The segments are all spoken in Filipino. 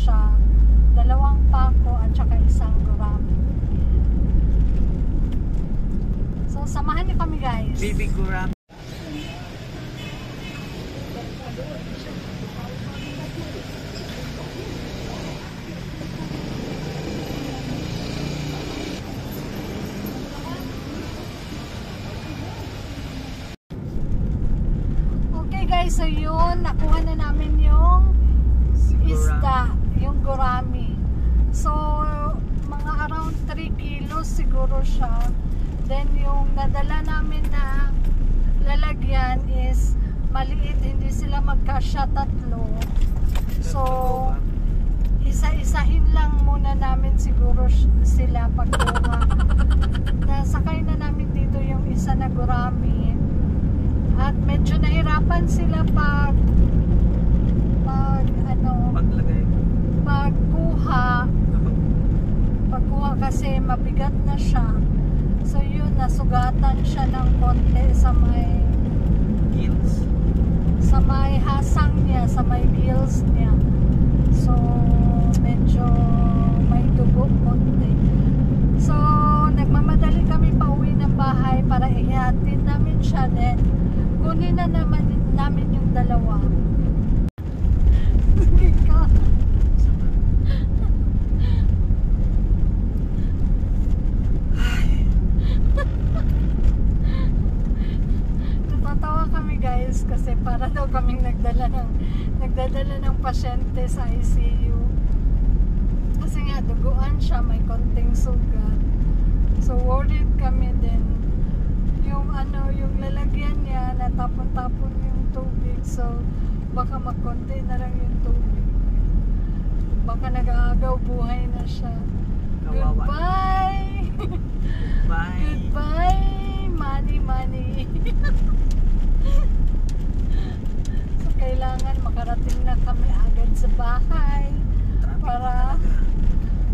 siya. 2 pako at saka 1 gurami. So, samahan niyo kami guys. Baby gurami. Okay guys, so yun, nakuha na namin yung isda, yung gurami. So, mga around 3 kilos siguro siya. Then, yung nadala namin na lalagyan is maliit, hindi sila magkasya 3. So, isa-isahin lang muna namin siguro sila pagkuha. Nasakay na namin dito yung isa na gurami. At medyo nahirapan sila pagkuha kasi mabigat na siya. So yun, nasugatan siya ng konti sa may Gills. sa may hasang niya, sa may gills niya. So medyo may dugo konti. So nagmamadali kami pauwi ng bahay para ihatid namin siya, then kunin na naman namin yung 2. Natatawa kami guys kasi para daw kaming nagdadala ng pasyente sa ICU. Kasi nga duguan siya, may konting sugat. So worried kami din. Yung lalagyan niya, natapon-tapon yung tubig. So, baka magkonti na lang yung tubig. Baka nag-aagaw buhay na siya. Kawawa. Goodbye! Bye! Goodbye! Money! So, kailangan makarating na kami agad sa bahay. Traffic Para talaga.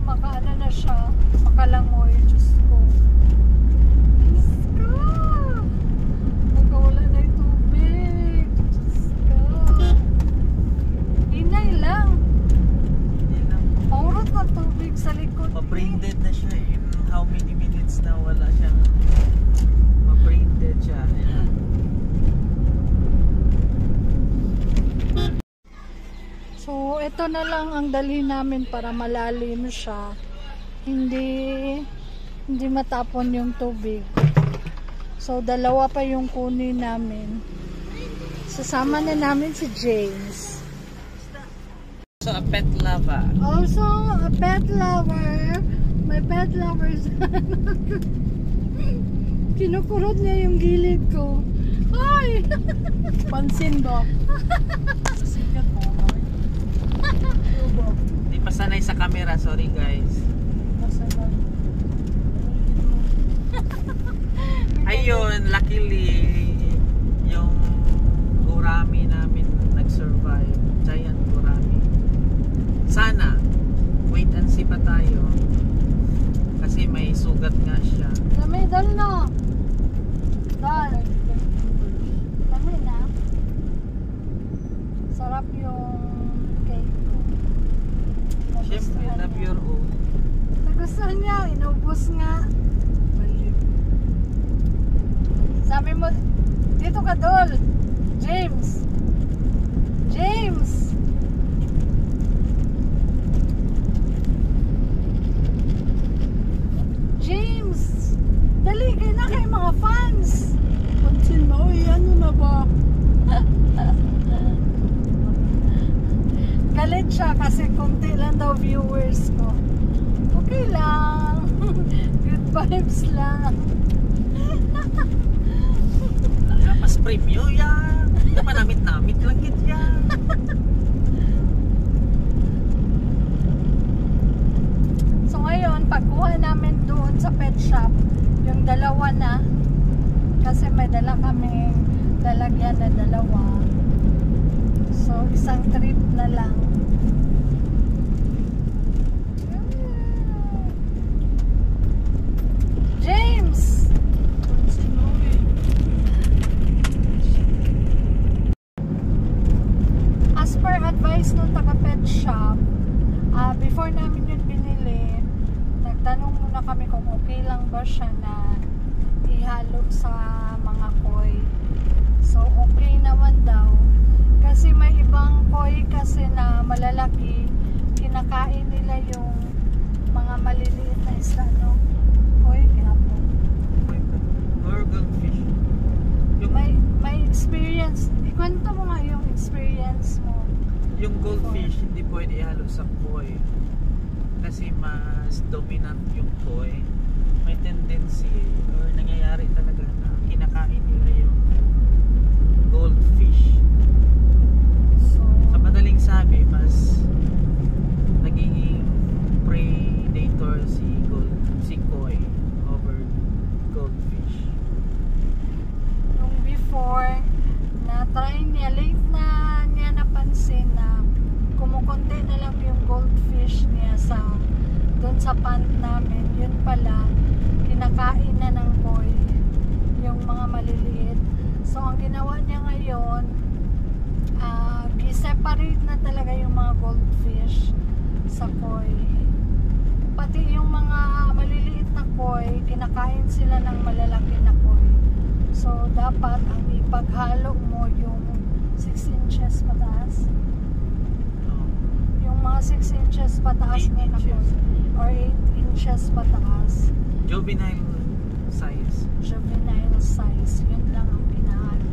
makaano na siya, makalangoy. Diyos ko. Magkawala na yung tubig. Diyos ko. Hinay lang. Hindi lang. Maurot na tubig sa likod. Ma-brain dead na siya in how many minutes na wala siyang ma-brain dead siya. So, ito na lang ang dali namin para malalim siya. Hindi matapon yung tubig. So, 2 pa yung kunin namin. Sasama na namin si James. So, a pet lover. Also, a pet lover. My pet lovers. Kinukurot niya yung gilid ko. Ay! Pansin ba? Sikat mo. Hindi pa sanay sa camera. Sorry guys. Ayun, luckily yung gurami namin nag-survive. Giant gurami. Sana wait and see pa tayo kasi may sugat nga siya. Dami, dal na. Dal. Dami na. Sarap yung cake ko. Siyempre, love your own. Nagustuhan niya, inubos nga. Sabi mo, dito ka Dol. James. Dali, kayo na kayo mga fans. Pansin mo, ano na ba? Galit siya kasi konti lang daw viewers ko. Okay lang. Good vibes lang. Mas preview yan. Manamit-namit lang yan. So ngayon, pagkuha namin doon sa pet shop, yung 2 na, kasi may dala kaming lalagyan na 2. So, isang trip na lang. James! As per advice ng taga-pet shop, before namin yun binili, nagtanong muna kami kung okay lang ba siya na ihalo sa mga koi. So okay naman daw. Kasi may ibang koi kasi na malalaki, kinakain nila yung mga maliliit na isda, no? Koi, kinapon. Or goldfish. Yung, May experience. Ikwento mo nga yung experience mo. yung goldfish hindi pwede ihalo sa koi. Kasi mas dominant yung koi. May tendency or nangyayari talaga na kinakain nila yung goldfish. So, Sa madaling sabi, mas nagiging predator si koi over goldfish. yung before, na-try niya, late na niya napansin na kumukunti na lang yung goldfish niya doon sa pond namin. Yun pala, kinakain na ng koi yung mga maliliit. So, ang ginawa niya ngayon, i-separate na talaga yung mga goldfish sa koi. Pati yung mga maliliit na koi, kinakain sila ng malalaki na koi. So, dapat ang ipaghalo mo yung 6 inches pataas. Yung mga 6 inches pataas 8 na na inches. koi. Or 8 inches pataas. Juvenile size. Juvenile size. Yun lang ang pinahalo.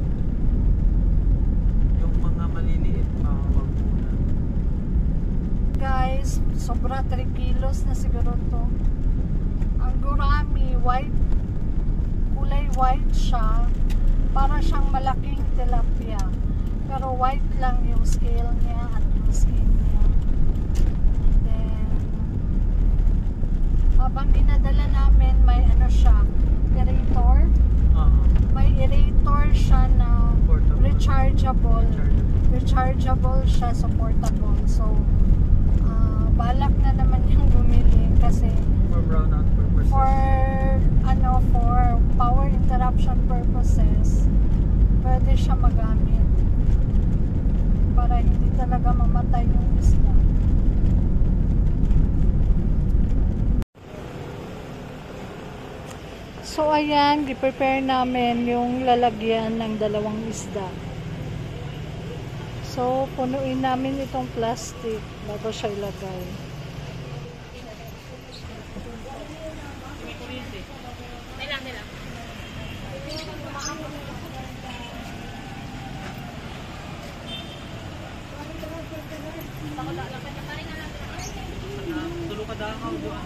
Yung mga maliliit wag muna. Guys, sobra 3 kilos na siguro to. Ang gurami, white, kulay white siya. Para siyang malaking tilapia. Pero white lang yung scale niya at yung skin niya. Then, habang dinadala namin, may ano siya, aerator. May aerator siya na Portable. rechargeable. Rechargeable siya, so portable. So, balak na naman yung bumili kasi For brownout purposes. for power interruption purposes, pwede siya magamit para hindi talaga mamatay yung isda. So ayan, i-prepare namin yung lalagyan ng dalawang isda. So punuin namin itong plastic bago siya ilagay. Tulo ka dakaw doon.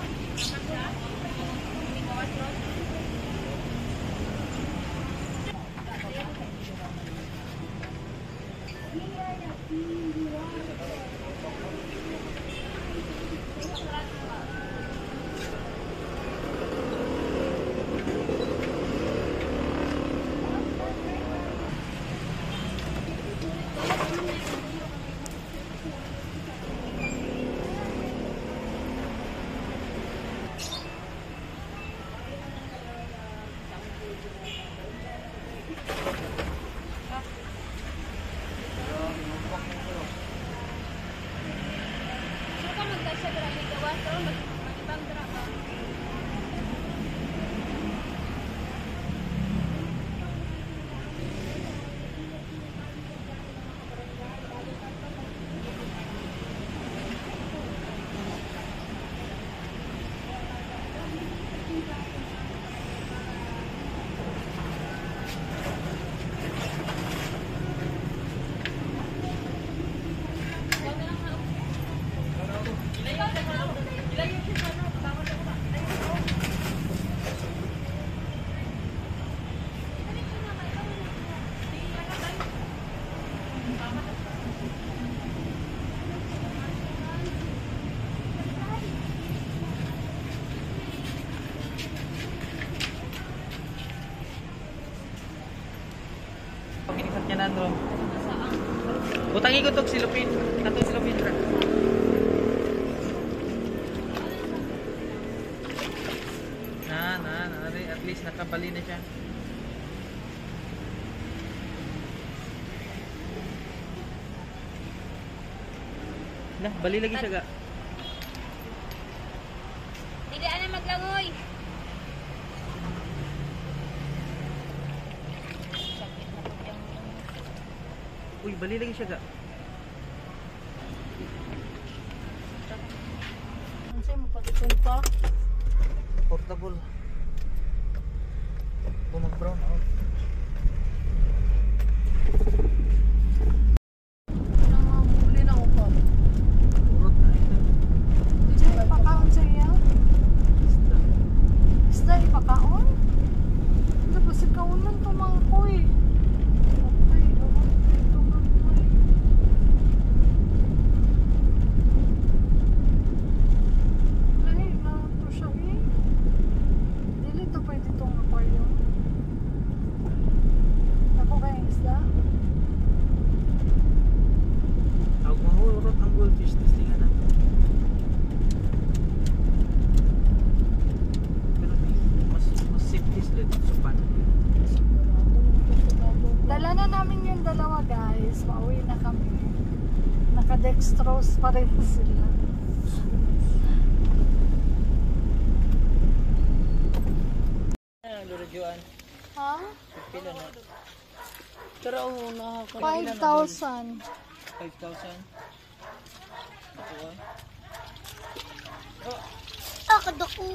Pagkinikat niya na, Andro. Butangi ko itong silupin. Katong silupin, bro. At least nakabali na siya. Nah, bali lagi siya ga. Hindi na maglangoy. Sakit na po yung... Uy, bali lagi siya ga. Ano sa'yo mo pagkakul pa? Portable. Bumag brown out. Huli na ako pa. Urot na ito. Diyan ipakaon sa iya? Basta. Isda ipakaon? Tapos ikaunan tumangkoy. Okay, ito magmay. Lahi, ito siya eh. Dili ito pwede itong aquarium. Ako kayang isda? Tawag mahurot ang goldfish. Testingan natin. Pero mas safety sila dito sa pan. Dala na namin yung dalawa guys. Pauwi na kami. Naka-dextrose pa rin sila. Lurujuan. Ha? Pila na? Pero una ako. 5,000. 5,000. Ito ay. Ah, kadako.